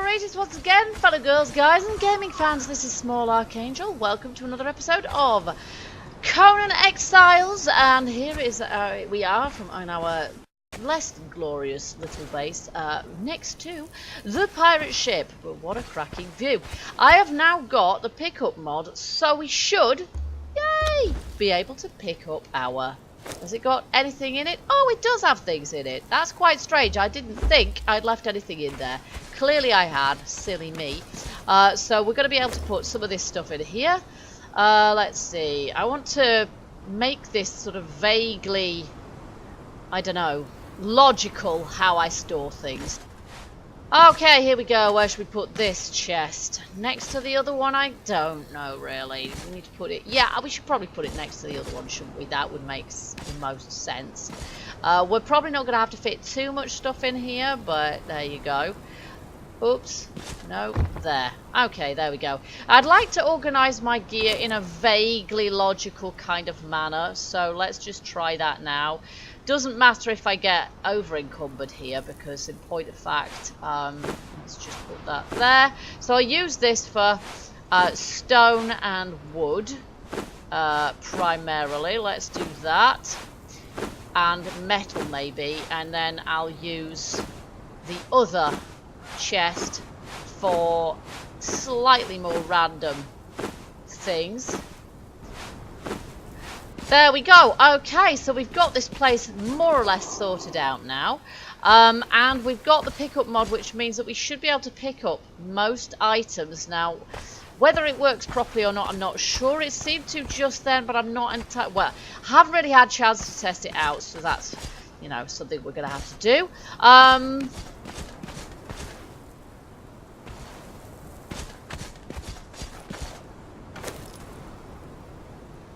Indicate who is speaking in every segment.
Speaker 1: Greetings once again, fellow girls, guys, and gaming fans. This is Small Archangel. Welcome to another episode of Conan Exiles, and here is we are on our less than glorious little base next to the pirate ship. But what a cracking view! I have now got the pickup mod, so we should, yay, be able to pick up our. Has it got anything in it? Oh, it does have things in it. That's quite strange. I didn't think I'd left anything in there. Clearly I had. Silly me. So we're going to be able to put some of this stuff in here. Let's see. I want to make this sort of vaguely, I don't know, logical how I store things. Okay, here we go. Where should we put this chest? Next to the other one? I don't know, really. We need to put it... Yeah, we should probably put it next to the other one, shouldn't we? That would make the most sense. We're probably not going to have to fit too much stuff in here, but there you go. Oops. No, there. Okay, there we go. I'd like to organise my gear in a vaguely logical kind of manner, so let's just try that now. Doesn't matter if I get over encumbered here, because in point of fact, let's just put that there. So I use this for stone and wood primarily. Let's do that, and metal maybe, and then I'll use the other chest for slightly more random things. There we go. Okay, so we've got this place more or less sorted out now. And we've got the pickup mod, which means that we should be able to pick up most items. Now, whether it works properly or not, I'm not sure. It seemed to just then, but I'm not entirely... Well, haven't really had a chance to test it out, so that's, you know, something we're going to have to do.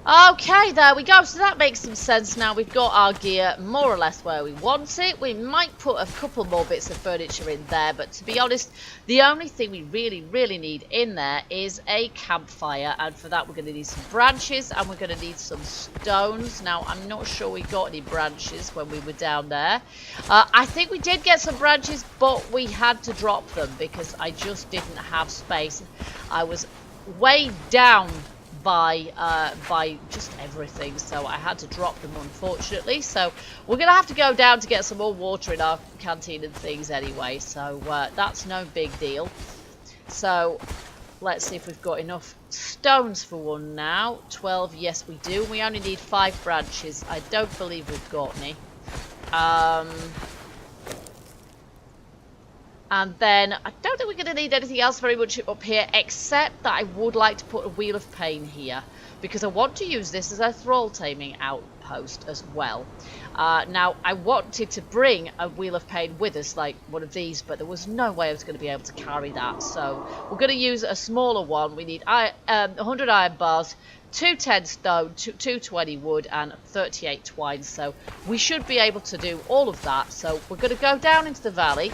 Speaker 1: Okay, there we go. So that makes some sense now. We've got our gear more or less where we want it. We might put a couple more bits of furniture in there, but to be honest, the only thing we really need in there is a campfire, and for that we're going to need some branches and we're going to need some stones. Now, I'm not sure we got any branches when we were down there. I think we did get some branches, but we had to drop them because I just didn't have space. I was way down by just everything, so I had to drop them, unfortunately. So we're gonna have to go down to get some more water in our canteen and things anyway, so that's no big deal. So let's see if we've got enough stones for one now. 12, yes we do. We only need 5 branches. I don't believe we've got any. And then I don't think we're going to need anything else very much up here, except that I would like to put a Wheel of Pain here, because I want to use this as a Thrall taming outpost as well. Now, I wanted to bring a Wheel of Pain with us, like one of these, but there was no way I was going to be able to carry that. So we're going to use a smaller one. We need 100 iron bars, 210 stone, 220 wood, and 38 twine. So we should be able to do all of that. So we're going to go down into the valley.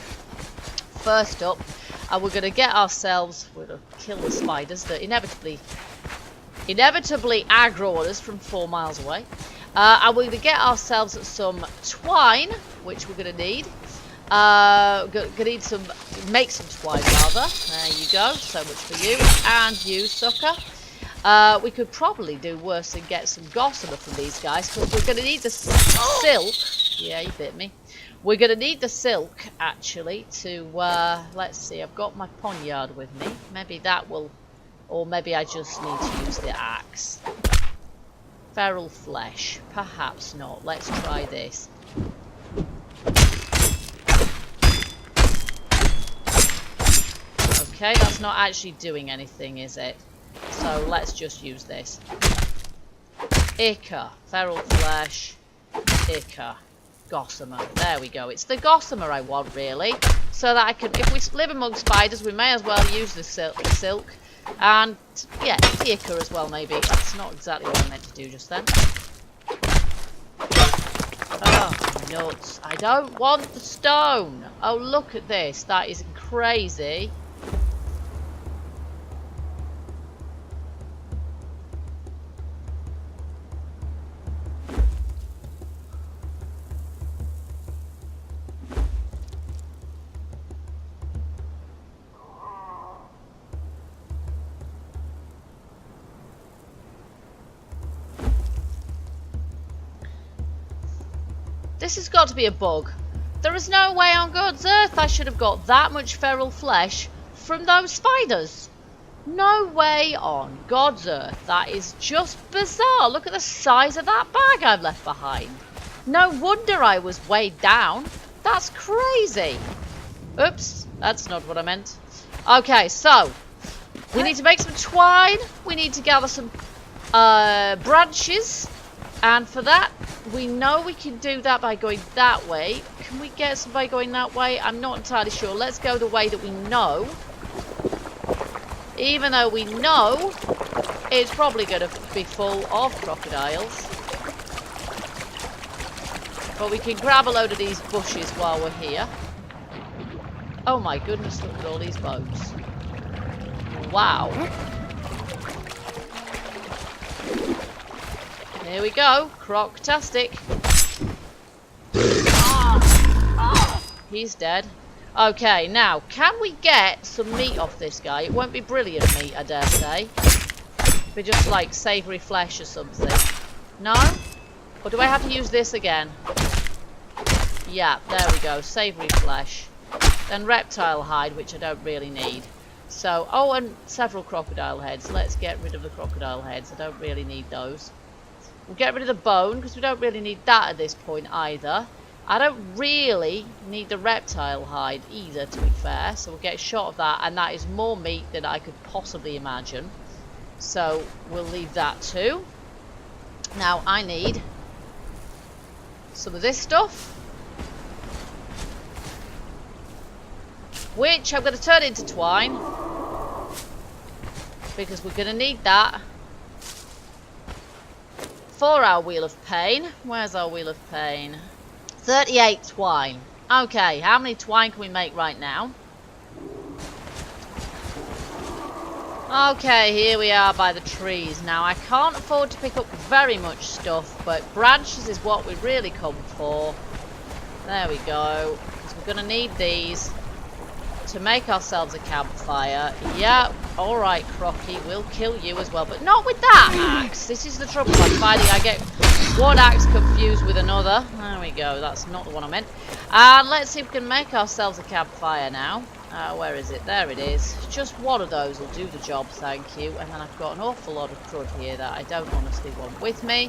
Speaker 1: First up, and we're going to get ourselves, we're going to kill the spiders that inevitably aggro on us from 4 miles away. And we're going to get ourselves some twine, which we're going to need. Going to need some, make some twine rather. There you go, so much for you, and you, sucker. We could probably do worse and get some gossamer from these guys, because we're going to need the silk. Yeah, you bit me. We're going to need the silk, actually, to, let's see, I've got my poniard with me. Maybe that will, or maybe I just need to use the axe. Feral flesh, perhaps not. Let's try this. Okay, that's not actually doing anything, is it? So let's just use this. Ichor, feral flesh, ichor. Gossamer. There we go. It's the gossamer I want, really, so that I can, if we live among spiders, we may as well use the silk, and yeah, the ichor as well, maybe. That's not exactly what I meant to do just then. Oh, nuts. I don't want the stone. Oh, look at this. That is crazy. This has got to be a bug. There is no way on God's earth I should have got that much feral flesh from those spiders. No way on God's earth. That is just bizarre. Look at the size of that bag I've left behind. No wonder I was weighed down. That's crazy. Oops, that's not what I meant. Okay, so we need to make some twine. We need to gather some branches. And for that, we know we can do that by going that way. Can we get some by going that way? I'm not entirely sure. Let's go the way that we know. Even though we know it's probably going to be full of crocodiles. But we can grab a load of these bushes while we're here. Oh my goodness, look at all these bones. Wow. Here we go. Croc-tastic. He's dead. Okay, now, can we get some meat off this guy? It won't be brilliant meat, I dare say. It'll be just like savoury flesh or something. No? Or do I have to use this again? Yeah, there we go. Savoury flesh. Then reptile hide, which I don't really need. So, oh, and several crocodile heads. Let's get rid of the crocodile heads. I don't really need those. We'll get rid of the bone, because we don't really need that at this point either. I don't really need the reptile hide either, to be fair. So we'll get a shot of that, and that is more meat than I could possibly imagine. So we'll leave that too. Now I need some of this stuff, which I'm going to turn into twine, because we're going to need that for our Wheel of Pain. Where's our Wheel of Pain? 38 twine. Okay, how many twine can we make right now? Okay, here we are by the trees. Now, I can't afford to pick up very much stuff, but branches is what we really come for. There we go. Because we're going to need these to make ourselves a campfire. Yeah, alright, Crocky, we'll kill you as well, but not with that axe. This is the trouble I'm finding. I get one axe confused with another. There we go, that's not the one I meant. And let's see if we can make ourselves a campfire now. Where is it? There it is. Just one of those will do the job, thank you. And then I've got an awful lot of crud here that I don't honestly want with me.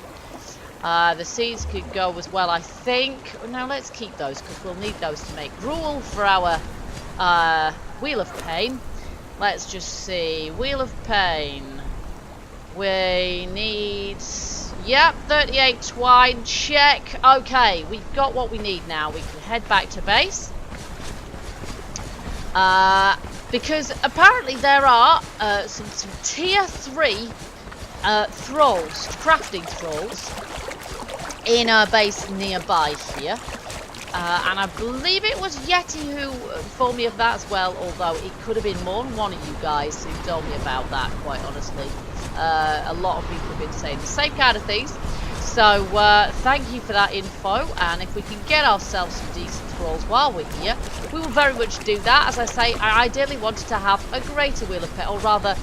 Speaker 1: The seeds could go as well, I think. No, let's keep those, because we'll need those to make gruel for our Wheel of Pain. Let's just see. Wheel of Pain. We need... Yep, 38 twine. Check. Okay, we've got what we need now. We can head back to base. Because apparently there are some tier 3 thralls, crafting thralls, in a base nearby here. And I believe it was Yeti who informed me of that as well, although it could have been more than one of you guys who told me about that, quite honestly. A lot of people have been saying the same kind of things. So thank you for that info, and if we can get ourselves some decent thralls while we're here, we will very much do that. As I say, I ideally wanted to have a greater Wheel of Pain, or rather,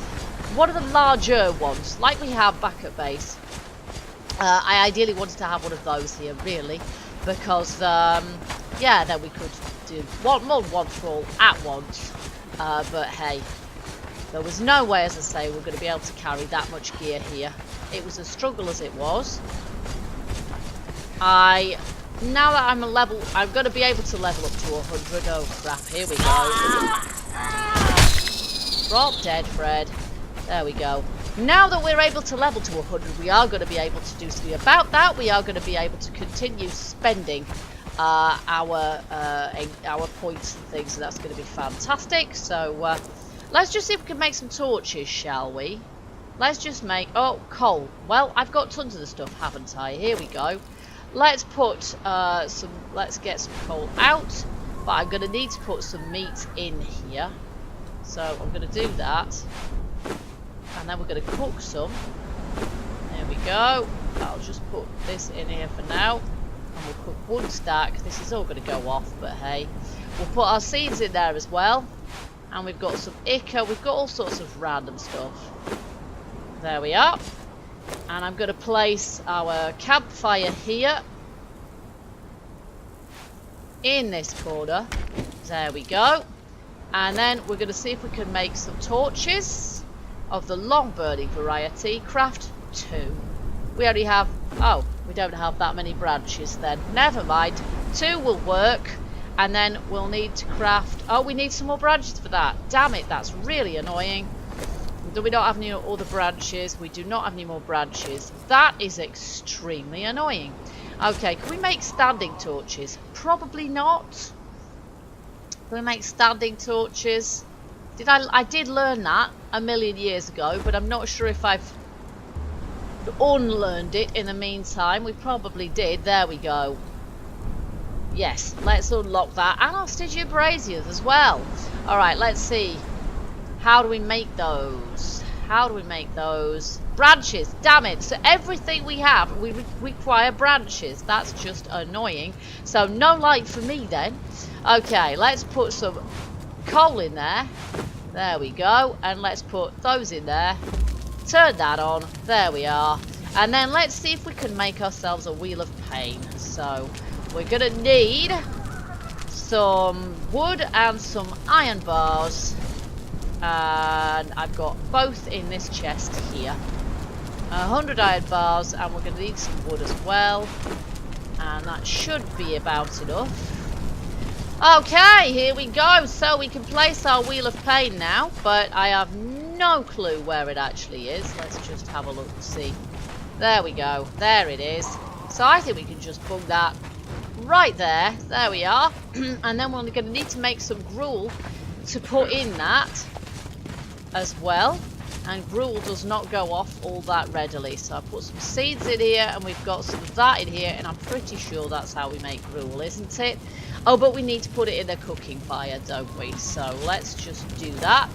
Speaker 1: one of the larger ones, like we have back at base. I ideally wanted to have one of those here, really. Because, yeah, then we could do more than one thrall at once. But hey, there was no way, as I say, we're going to be able to carry that much gear here. It was a struggle as it was. Now that I'm a level, I'm going to be able to level up to 100. Oh crap, here we go. Drop dead, Fred. There we go. Now that we're able to level to 100, we are going to be able to do something about that. We are going to be able to continue spending our points and things, so that's going to be fantastic. So let's just see if we can make some torches, shall we? Let's just make... Oh, coal. Well, I've got tons of the stuff, haven't I? Here we go. Let's put some... Let's get some coal out. But I'm going to need to put some meat in here. So I'm going to do that. And then we're going to cook some. There we go. I'll just put this in here for now. And we'll cook one stack. This is all going to go off, but hey. We'll put our seeds in there as well. And we've got some ichor. We've got all sorts of random stuff. There we are. And I'm going to place our campfire here. in this corner. There we go. And then we're going to see if we can make some torches of the long burning variety. Craft 2. We only have... oh, we don't have that many branches then. Never mind. 2 will work. And then we'll need to craft... oh, we need some more branches for that. Damn it, that's really annoying. We don't have any other branches. We do not have any more branches. That is extremely annoying. Okay, can we make standing torches? Probably not. Can we make standing torches? I did learn that a million years ago, but I'm not sure if I've unlearned it in the meantime. We probably did. There we go. Yes, let's unlock that. And our Stygia braziers as well. Alright, let's see. How do we make those? How do we make those? Branches, damn it. So everything we have, we require branches. That's just annoying. So no light for me then. Okay, let's put some coal in there. There we go. And let's put those in there. Turn that on. There we are. And then let's see if we can make ourselves a wheel of pain. So we're going to need some wood and some iron bars. And I've got both in this chest here. 100 iron bars, and we're going to need some wood as well. And that should be about enough. Okay, here we go. So we can place our wheel of pain now, but I have no clue where it actually is. Let's just have a look and see. There we go. There it is. So I think we can just bung that right there. There we are. And then we're going to need to make some gruel to put in that as well. And gruel does not go off all that readily. So I put some seeds in here, and we've got some of that in here, and I'm pretty sure that's how we make gruel, isn't it? Oh, but we need to put it in the cooking fire, don't we? So let's just do that.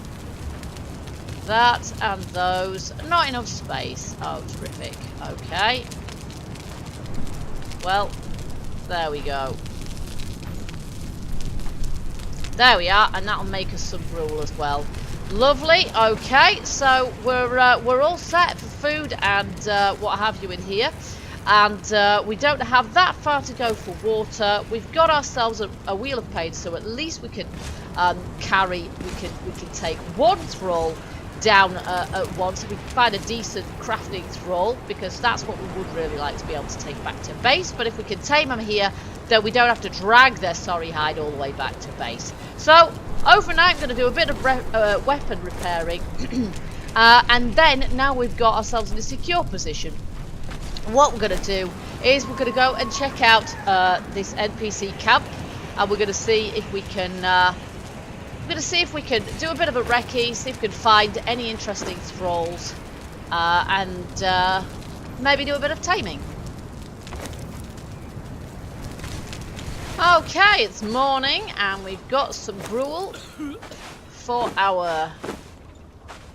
Speaker 1: That and those. Not enough space. Oh, terrific. Okay. Well, there we go. There we are, and that'll make us some gruel as well. Lovely. Okay, so we're all set for food and what have you in here, and we don't have that far to go for water. We've got ourselves a wheel of pain, so at least we can carry. We can take one thrall down at once. If we can find a decent crafting thrall, because that's what we would really like to be able to take back to base. But if we can tame them here, then we don't have to drag their sorry hide all the way back to base. So overnight, I'm going to do a bit of weapon repairing, and then now we've got ourselves in a secure position. What we're going to do is we're going to go and check out this NPC camp, and we're going to see if we can. We're going to see if we can do a bit of a recce, see if we can find any interesting thralls, and maybe do a bit of taming. Okay, it's morning, and we've got some gruel for our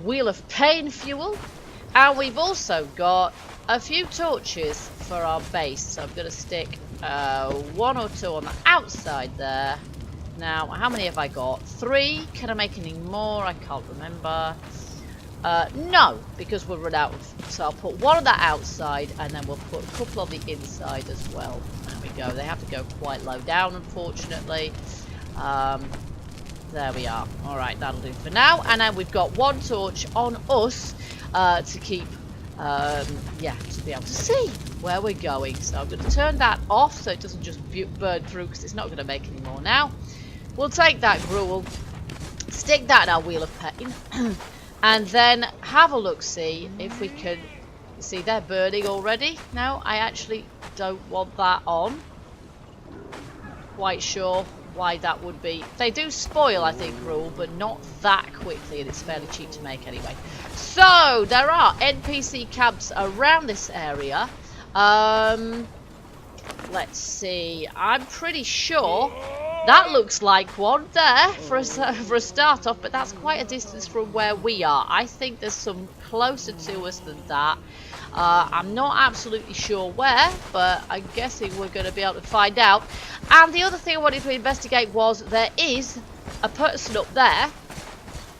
Speaker 1: wheel of pain fuel, and we've also got a few torches for our base. So I'm going to stick 1 or 2 on the outside there. Now, how many have I got? 3. Can I make any more? I can't remember. No, because we'll run out of... So I'll put 1 on the outside, and then we'll put a couple on the inside as well. There we go. They have to go quite low down, unfortunately. There we are. Alright, that'll do for now. And then we've got 1 torch on us to keep... yeah, to be able to see where we're going. So I'm going to turn that off so it doesn't just burn through, because it's not going to make any more now. We'll take that gruel, stick that in our wheel of pain, and then have a look, see if we can see they're burning already. No, I actually don't want that on. Quite sure why that would be. They do spoil, I think, gruel, but not that quickly, and it's fairly cheap to make anyway. So there are NPC camps around this area. Let's see. I'm pretty sure that looks like one there for a start off, but that's quite a distance from where we are. I think there's some closer to us than that. I'm not absolutely sure where, but I'm guessing we're going to be able to find out. And the other thing I wanted to investigate was there is a person up there.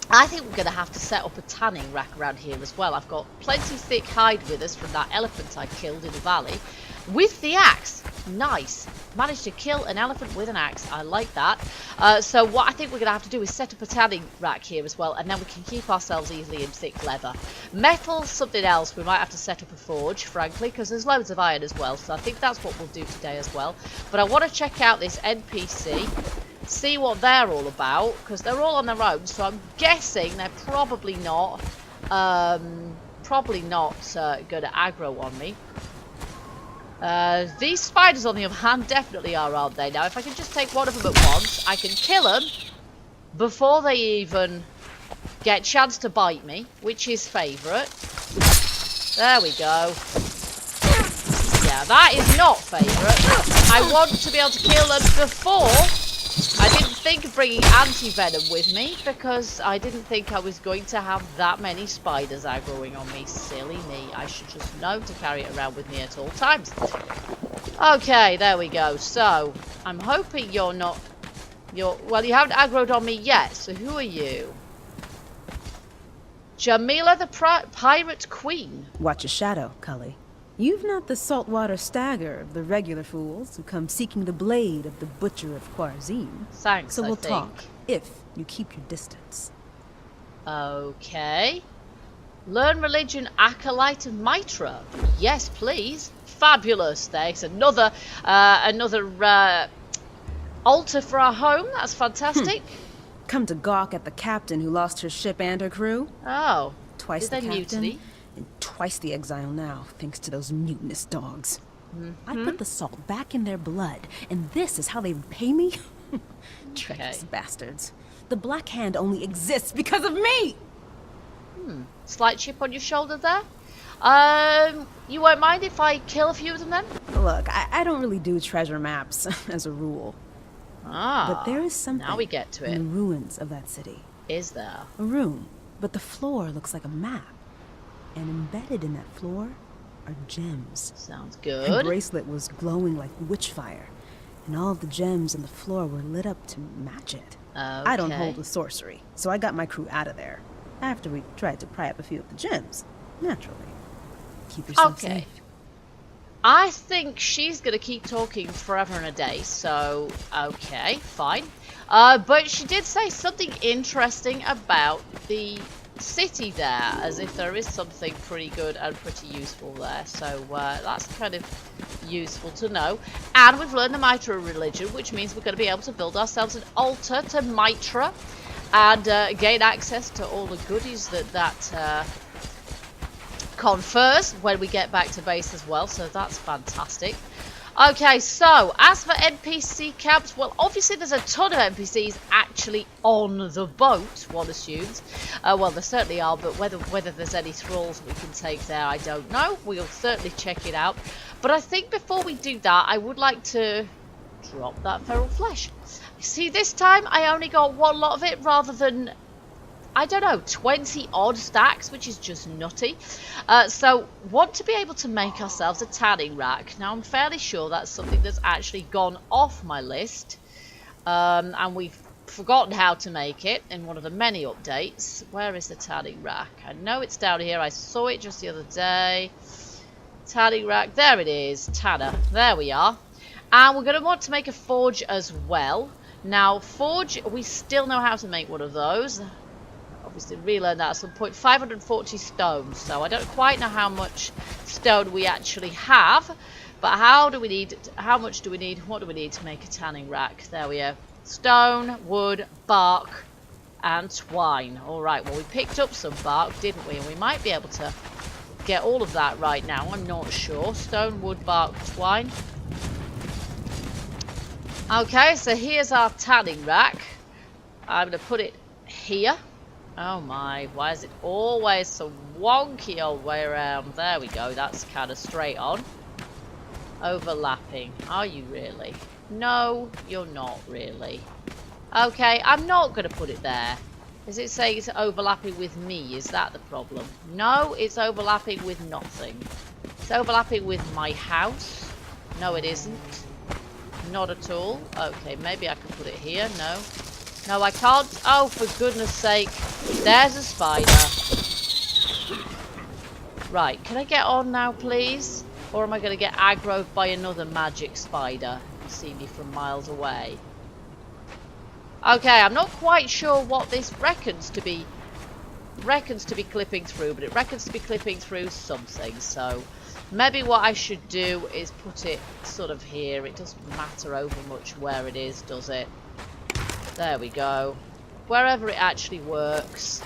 Speaker 1: I think we're going to have to set up a tanning rack around here as well. I've got plenty thick hide with us from that elephant I killed in the valley with the axe. Nice. Managed to kill an elephant with an axe. I like that. So what I think we're going to have to do is set up a tanning rack here as well, and then we can keep ourselves easily in thick leather. Metal, something else. We might have to set up a forge, frankly, because there's loads of iron as well. So I think that's what we'll do today as well. But I want to check out this NPC, see what they're all about, because they're all on their own. So I'm guessing they're probably not going to aggro on me. These spiders, on the other hand, definitely are, aren't they? Now, if I can just take one of them at once, I can kill them before they even get a chance to bite me, which is favourite. There we go. Yeah, that is not favourite. I want to be able to kill them before. I didn't think of bringing anti-venom with me because I didn't think I was going to have that many spiders aggroing on me. Silly me. I should just know to carry it around with me at all times. Okay, there we go. So, I'm hoping you're not... Well, you haven't aggroed on me yet, so who are you? Jamila the Pirate Queen.
Speaker 2: Watch your shadow, Cully. You've not the saltwater stagger of the regular fools who come seeking the blade of the Butcher of Quarzine.
Speaker 1: Thanks,
Speaker 2: so we'll
Speaker 1: I think.
Speaker 2: talk, if you keep your distance.
Speaker 1: Okay. Learn religion, acolyte of Mitra. Yes, please. Fabulous. There's another altar for our home. That's fantastic.
Speaker 2: Come to gawk at the captain who lost her ship and her crew.
Speaker 1: Oh.
Speaker 2: Twice the captain. And twice the exile now, thanks to those mutinous dogs. I put the salt back in their blood, and this is how they repay me? Treacherous bastards. The Black Hand only exists because of me!
Speaker 1: Slight chip on your shoulder there. You won't mind if I kill a few of them then?
Speaker 2: Look, I don't really do treasure maps, as a rule. But there is something
Speaker 1: now we get to it.
Speaker 2: in the ruins of that city.
Speaker 1: Is there?
Speaker 2: A room, but the floor looks like a map. And embedded in that floor are gems.
Speaker 1: Sounds good.
Speaker 2: Her bracelet was glowing like witchfire, and all of the gems on the floor were lit up to match it.
Speaker 1: Okay.
Speaker 2: I don't hold with sorcery, so I got my crew out of there. After we tried to pry up a few of the gems, naturally. Keep yourself safe.
Speaker 1: I think she's going to keep talking forever and a day, so okay, fine. But she did say something interesting about the city there, as if there is something pretty good and pretty useful there, so that's kind of useful to know. And we've learned the Mitra religion, which means we're going to be able to build ourselves an altar to Mitra and gain access to all the goodies that confers when we get back to base as well, so that's fantastic. Okay, so as for NPC camps, well, obviously there's a ton of NPCs actually on the boat, one assumes. Well, there certainly are, but whether there's any thralls we can take there, I don't know. We'll certainly check it out. But I think before we do that, I would like to drop that feral flesh. See, this time I only got one lot of it rather than, I don't know, 20 odd stacks, which is just nutty. So want to be able to make ourselves a tanning rack. Now I'm fairly sure that's something that's actually gone off my list, and we've forgotten how to make it in one of the many updates. Where is the tanning rack? I know it's down here. I saw it just the other day. Tanning rack, there it is. Tanner, there we are. And we're going to want to make a forge as well. Now forge, we still know how to make one of those. Obviously relearn that at some point. 540 stone, so I don't quite know how much stone we actually have, but how much do we need, what do we need to make a tanning rack? There we are. Stone, wood, bark and twine. Alright, well we picked up some bark, didn't we? And we might be able to get all of that right now, I'm not sure. Stone, wood, bark, twine. Okay, so here's our tanning rack. I'm going to put it here. Oh my, why is it always so wonky old way around? There we go, that's kind of straight on. Overlapping, are you really? No, you're not really. Okay, I'm not going to put it there. Is it saying it's overlapping with me? Is that the problem? No, it's overlapping with nothing. It's overlapping with my house. No, it isn't. Not at all. Okay, maybe I can put it here. No. No, I can't. Oh, for goodness sake. There's a spider. Right, can I get on now, please? Or am I going to get aggroed by another magic spider who see me from miles away? Okay, I'm not quite sure what this reckons to be clipping through, but it reckons to be clipping through something. So maybe what I should do is put it sort of here. It doesn't matter over much where it is, does it? There we go. Wherever it actually works.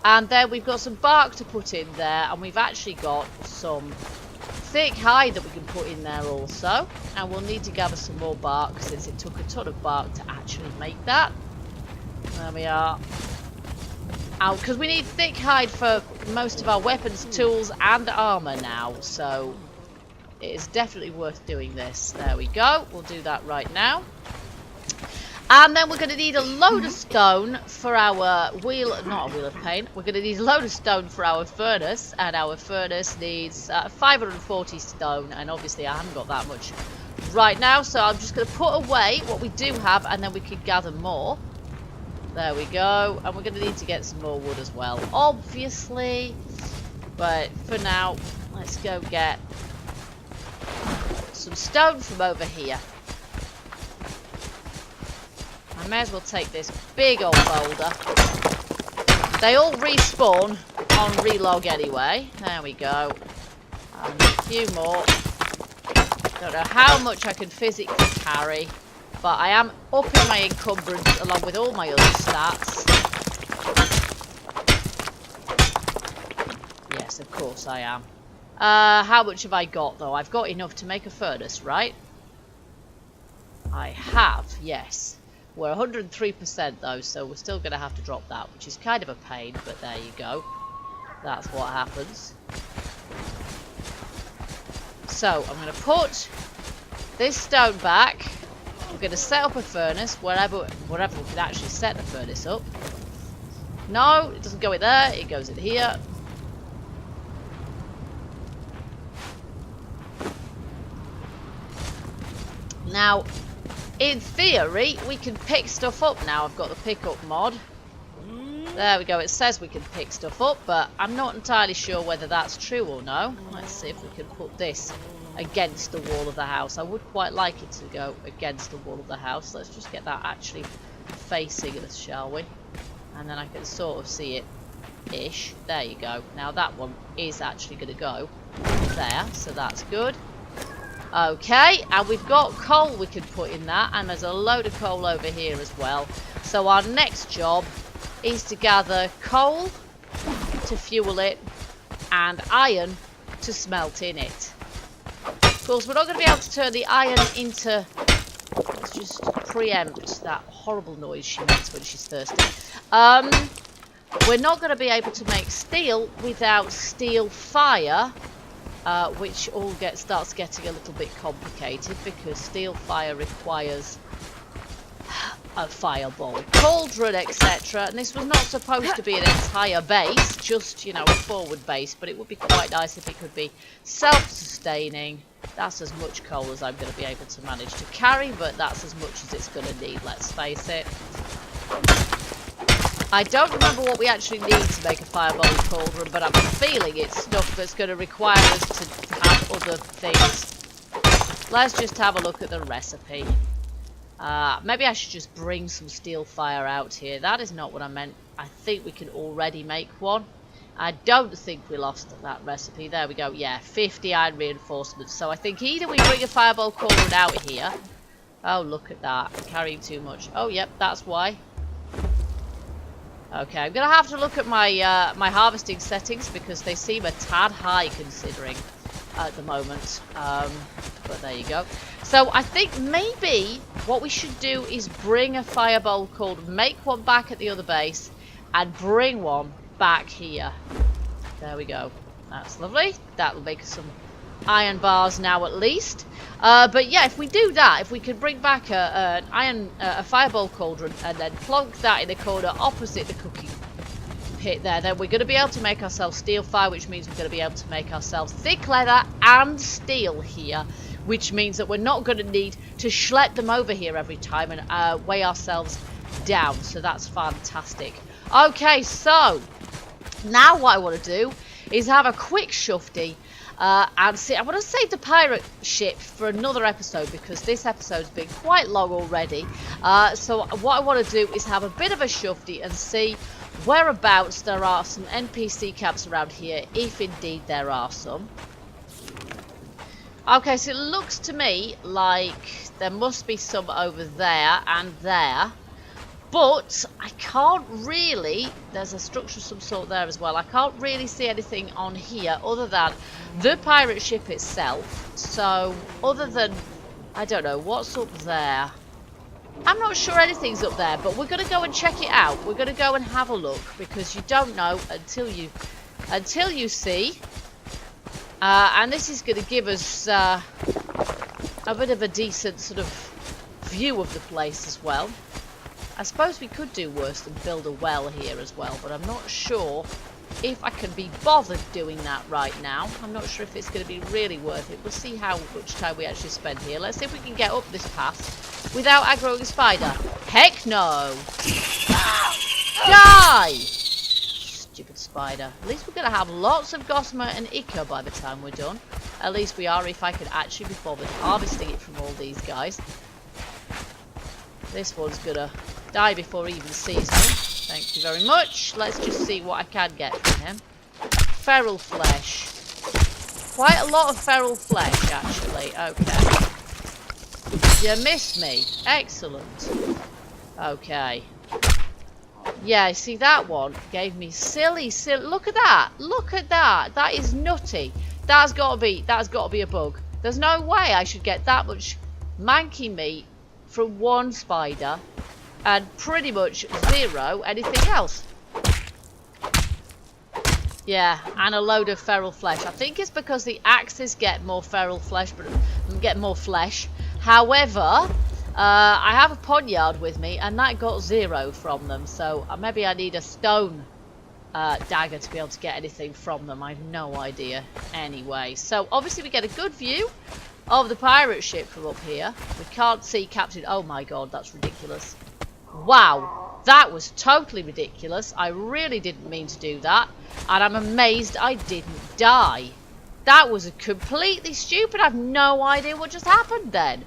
Speaker 1: And then we've got some bark to put in there, and we've actually got some thick hide that we can put in there also. And we'll need to gather some more bark since it took a ton of bark to actually make that. There we are. Because we need thick hide for most of our weapons, tools and armour now. So it is definitely worth doing this. There we go. We'll do that right now. And then we're going to need a load of stone for our wheel, not a wheel of paint. We're going to need a load of stone for our furnace, and our furnace needs 540 stone, and obviously I haven't got that much right now, so I'm just going to put away what we do have, and then we can gather more. There we go, and we're going to need to get some more wood as well, obviously, but for now, let's go get some stone from over here. I may as well take this big old boulder. They all respawn on relog anyway. There we go. And a few more. Don't know how much I can physically carry, but I am upping my encumbrance along with all my other stats. Yes, of course I am. How much have I got though? I've got enough to make a furnace, right? I have, yes. We're 103% though, so we're still going to have to drop that, which is kind of a pain, but there you go. That's what happens. So, I'm going to put this stone back. I'm going to set up a furnace, wherever we can actually set the furnace up. No, it doesn't go in there, it goes in here. Now, in theory, we can pick stuff up now. I've got the pickup mod. There we go. It says we can pick stuff up, but I'm not entirely sure whether that's true or no. Let's see if we can put this against the wall of the house. I would quite like it to go against the wall of the house. Let's just get that actually facing us, shall we? And then I can sort of see it-ish. There you go. Now that one is actually going to go there, so that's good. Okay, and we've got coal we can put in that, and there's a load of coal over here as well. So our next job is to gather coal to fuel it and iron to smelt in it. Of course, we're not going to be able to turn the iron into... Let's just preempt that horrible noise she makes when she's thirsty. We're not going to be able to make steel without steel fire. Which all starts getting a little bit complicated because steel fire requires a fireball, cauldron, etc. And this was not supposed to be an entire base, just, you know, a forward base, but it would be quite nice if it could be self-sustaining. That's as much coal as I'm going to be able to manage to carry, but that's as much as it's going to need, let's face it. I don't remember what we actually need to make a fireball cauldron, but I'm feeling it's stuff that's going to require us to have other things. Let's just have a look at the recipe. Maybe I should just bring some steel fire out here. That is not what I meant. I think we can already make one. I don't think we lost that recipe. There we go. Yeah, 50 iron reinforcements. So I think either we bring a fireball cauldron out here. Oh, look at that. I'm carrying too much. Oh, yep, that's why. Okay, I'm going to have to look at my my harvesting settings because they seem a tad high considering at the moment. But there you go. So I think maybe what we should do is bring a fireball cauldron, make one back at the other base, and bring one back here. There we go. That's lovely. That'll make us some iron bars now at least. But yeah, if we do that, if we can bring back a fireball cauldron and then plonk that in the corner opposite the cooking pit there, then we're going to be able to make ourselves steel fire, which means we're going to be able to make ourselves thick leather and steel here, which means that we're not going to need to schlep them over here every time and weigh ourselves down. So that's fantastic. Okay, so now what I want to do is have a quick shufty And see, I want to save the pirate ship for another episode because this episode's been quite long already. So what I want to do is have a bit of a shufty and see whereabouts there are some NPC camps around here, if indeed there are some. Okay, so it looks to me like there must be some over there and there. But I can't really, there's a structure of some sort there as well. I can't really see anything on here other than the pirate ship itself. So other than, I don't know, what's up there? I'm not sure anything's up there, but we're going to go and check it out. We're going to go and have a look because you don't know until you see. And this is going to give us a bit of a decent sort of view of the place as well. I suppose we could do worse than build a well here as well, but I'm not sure if I can be bothered doing that right now. I'm not sure if it's going to be really worth it. We'll see how much time we actually spend here. Let's see if we can get up this path without aggroing a spider. Heck no! Die! Stupid spider. At least we're going to have lots of gossamer and ichor by the time we're done. At least we are if I can actually be bothered harvesting it from all these guys. This one's going to die before he even sees me. Thank you very much. Let's just see what I can get from him. Feral flesh. Quite a lot of feral flesh, actually. Okay. You missed me. Excellent. Okay. Yeah, see that one gave me silly. Look at that. Look at that. That is nutty. That's got to be a bug. There's no way I should get that much manky meat from one spider and pretty much zero anything else. Yeah, and a load of feral flesh. I think it's because the axes get more feral flesh, but get more flesh. However, I have a poniard with me, and that got 0 from them. So maybe I need a stone dagger to be able to get anything from them. I have no idea. Anyway, so obviously we get a good view of the pirate ship from up here. We can't see Captain. Oh my god, that's ridiculous. Wow, that was totally ridiculous. I really didn't mean to do that, and I'm amazed I didn't die. That was completely stupid. I have no idea what just happened then.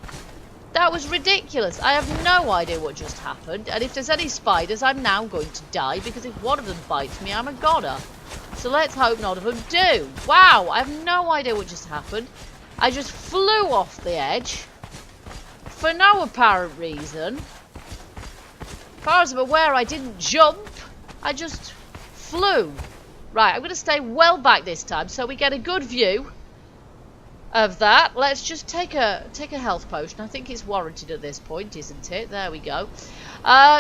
Speaker 1: That was ridiculous. I have no idea what just happened, and if there's any spiders, I'm now going to die, because if one of them bites me, I'm a goner. So let's hope none of them do. Wow, I have no idea what just happened. I just flew off the edge for no apparent reason. As far as I'm aware, I didn't jump. I just flew. Right, I'm going to stay well back this time so we get a good view of that. Let's just take a health potion. I think it's warranted at this point, isn't it? There we go.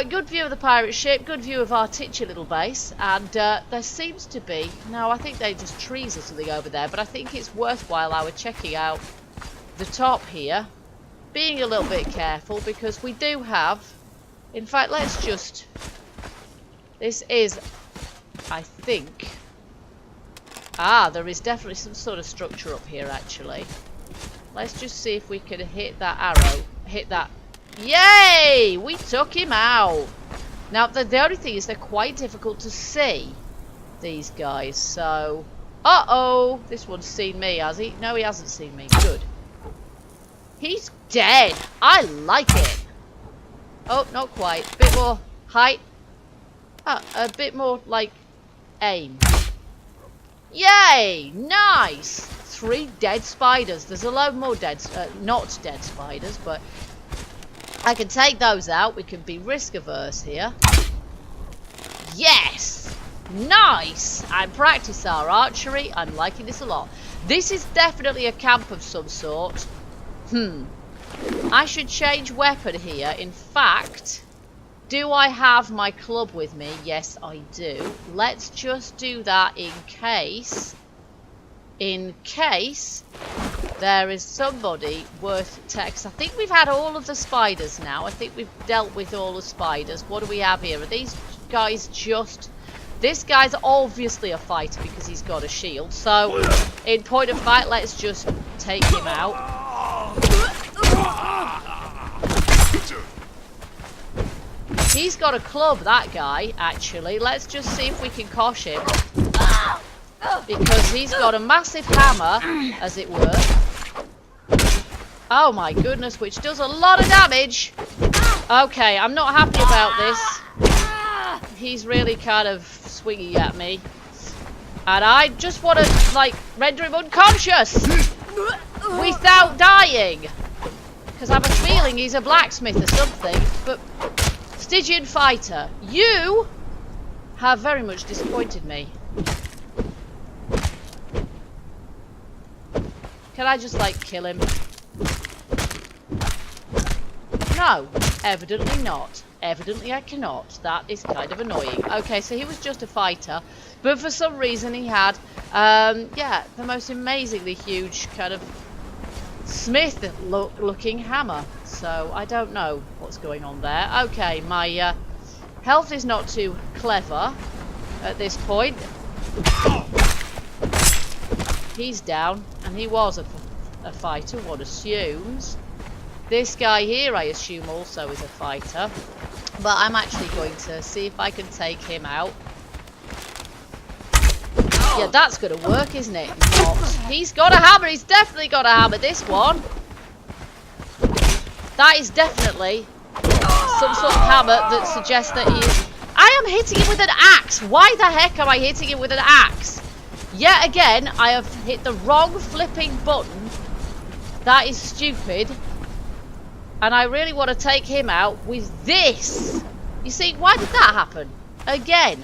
Speaker 1: Good view of the pirate ship, good view of our titular little base, and there seems to be, no, I think they're just trees or something over there, but I think it's worthwhile our checking out the top here, being a little bit careful, because we do have, in fact, let's just, this is, I think, there is definitely some sort of structure up here, actually. Let's just see if we can hit that arrow, hit that. Yay! We took him out. Now, the only thing is they're quite difficult to see, these guys, so... Uh-oh! This one's seen me, has he? No, he hasn't seen me. Good. He's dead! I like it! Oh, not quite. Bit more height. A bit more, like, aim. Yay! Nice! 3 dead spiders. There's a load more dead... not dead spiders, but... I can take those out. We can be risk averse here. Yes! Nice! I practice our archery. I'm liking this a lot. This is definitely a camp of some sort. I should change weapon here. In fact, do I have my club with me? Yes, I do. Let's just do that in case there is somebody worth text. I think we've had all of the spiders now. I think we've dealt with all the spiders. What do we have here? Are these guys just... This guy's obviously a fighter because he's got a shield. So, in point of fight, let's just take him out. He's got a club, that guy, actually. Let's just see if we can cosh him. because he's got a massive hammer, as it were. Oh my goodness, which does a lot of damage. Okay, I'm not happy about this. He's really kind of swinging at me. And I just want to, like, render him unconscious without dying. Because I have a feeling he's a blacksmith or something. But, Stygian fighter, you have very much disappointed me. Can I just, like, kill him? No, evidently not. Evidently I cannot. That is kind of annoying. Okay, so he was just a fighter, but for some reason he had, yeah, the most amazingly huge kind of smith-looking hammer. So I don't know what's going on there. Okay, my health is not too clever at this point. He's down, and he was a fighter, one assumes. This guy here, I assume, also is a fighter. But I'm actually going to see if I can take him out. Yeah, that's going to work, isn't it? Not. He's got a hammer. He's definitely got a hammer, this one. That is definitely some sort of hammer that suggests that he is... I am hitting him with an axe. Why the heck am I hitting him with an axe? Yet again, I have hit the wrong flipping button. That is stupid. And I really want to take him out with this. You see, why did that happen? Again.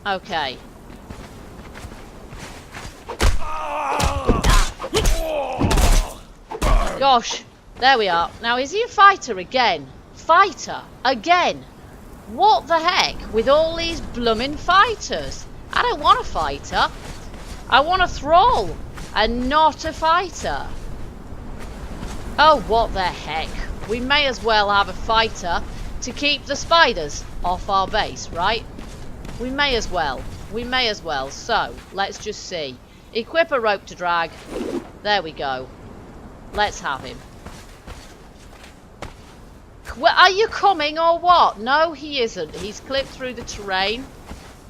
Speaker 1: Okay. Gosh. There we are. Now, is he a fighter again? Fighter again? What the heck with all these blooming fighters? I don't want a fighter. I want a thrall and not a fighter. Oh, what the heck. We may as well have a fighter to keep the spiders off our base, right? We may as well. We may as well. So, let's just see. Equip a rope to drag. There we go. Let's have him. Well, are you coming or what? No, he isn't. He's clipped through the terrain.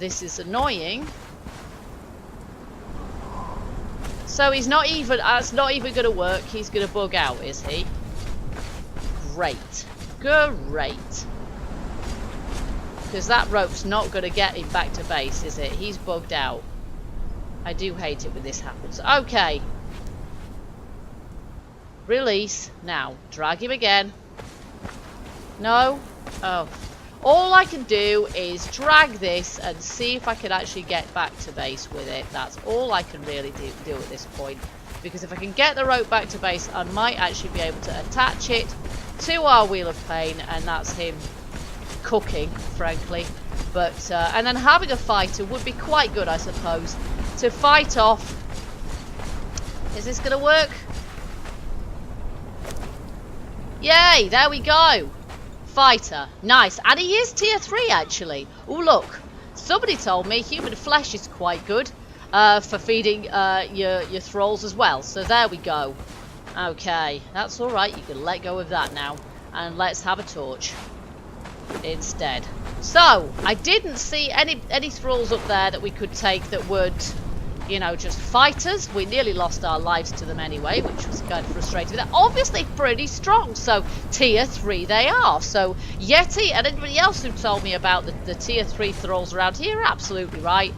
Speaker 1: This is annoying. So he's not even, that's not even going to work. He's going to bug out, is he? Great. Great. Because that rope's not going to get him back to base, is it? He's bugged out. I do hate it when this happens. Okay. Release. Now, drag him again. No? Oh. All I can do is drag this and see if I can actually get back to base with it. That's all I can really do at this point. Because if I can get the rope back to base, I might actually be able to attach it to our Wheel of Pain, and that's him cooking, frankly. But and then having a fighter would be quite good, I suppose, to fight off. Is this going to work? Yay, there we go. Fighter. Nice. And he is tier 3, actually. Oh, look. Somebody told me human flesh is quite good for feeding your thralls as well. So there we go. Okay. That's all right. You can let go of that now. And let's have a torch instead. So, I didn't see any thralls up there that we could take that would, you know, just fighters. We nearly lost our lives to them anyway, which was kind of frustrating. They're obviously pretty strong, so tier 3 they are. So Yeti and anybody else who told me about the tier 3 thralls around here are absolutely right.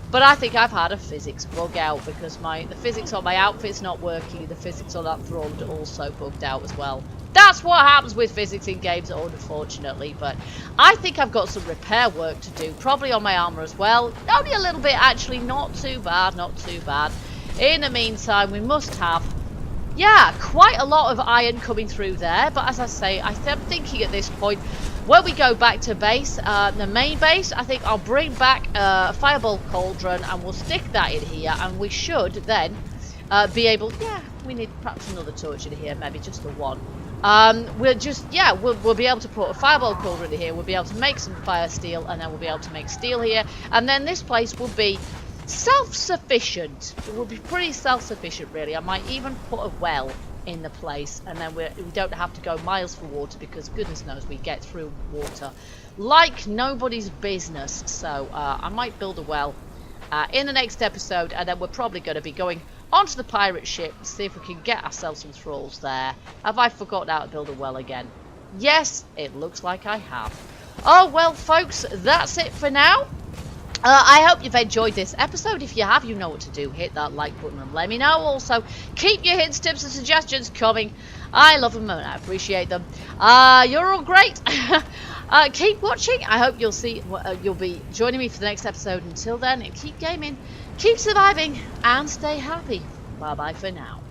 Speaker 1: But I think I've had a physics bug out because the physics on my outfit's not working. The physics on that thrall are also bugged out as well. That's what happens with physics in games, unfortunately. But I think I've got some repair work to do, probably on my armour as well. Only a little bit, actually. Not too bad, not too bad. In the meantime, we must have, yeah, quite a lot of iron coming through there. But as I say, I'm thinking at this point, when we go back to base, the main base, I think I'll bring back a fireball cauldron and we'll stick that in here. And we should then be able, yeah, we need perhaps another torch in here, maybe just the one. We'll just, yeah, we'll be able to put a fireball cauldron in here, we'll be able to make some fire steel, and then we'll be able to make steel here, and then this place will be self-sufficient. It will be pretty self-sufficient, really. I might even put a well in the place, and then we don't have to go miles for water, because goodness knows we get through water like nobody's business. So I might build a well in the next episode, and then we're probably going to be going onto the pirate ship to see if we can get ourselves some thralls there. Have I forgotten how to build a well again? Yes, it looks like I have. Oh well, folks, that's it for now. I hope you've enjoyed this episode. If you have, you know what to do. Hit that like button and let me know. Also, keep your hints, tips and suggestions coming. I love them and I appreciate them. You're all great. Keep watching. I hope you'll be joining me for the next episode. Until then, keep gaming, keep surviving, and stay happy. Bye bye for now.